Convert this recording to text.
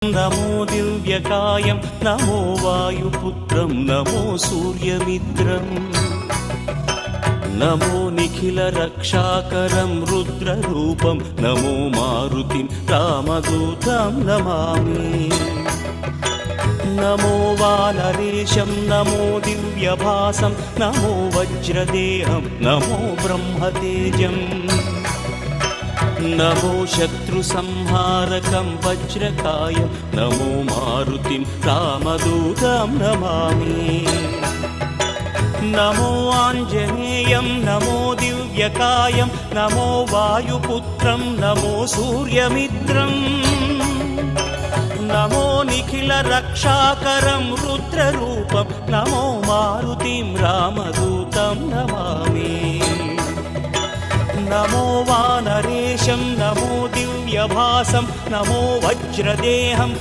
नमो दिव्यकायं नमो वायुपुत्रं नमो सूर्यमित्रम् नमो निखिलरक्षाकरं रुद्ररूपं नमो मारुतिं रामदूतं Namami. नमो वानरेशं नमो दिव्यभासं नमो वज्रदेहं नमो ब्रह्मतेजम् नमो शत्रुसंहारकं वज्रकायं नमो मारुतिं रामदूतं Namami. नमो आञ्जनेयं नमो दिव्यकायं नमो वायुपुत्रं नमो सूर्यमित्रम् नमो निखिलरक्षाकरं रुद्ररूपं नमो मारुतिं रामदूतं Namami. नमो वानरेशं नमो दिव्यभासं नमो वज्रदेहं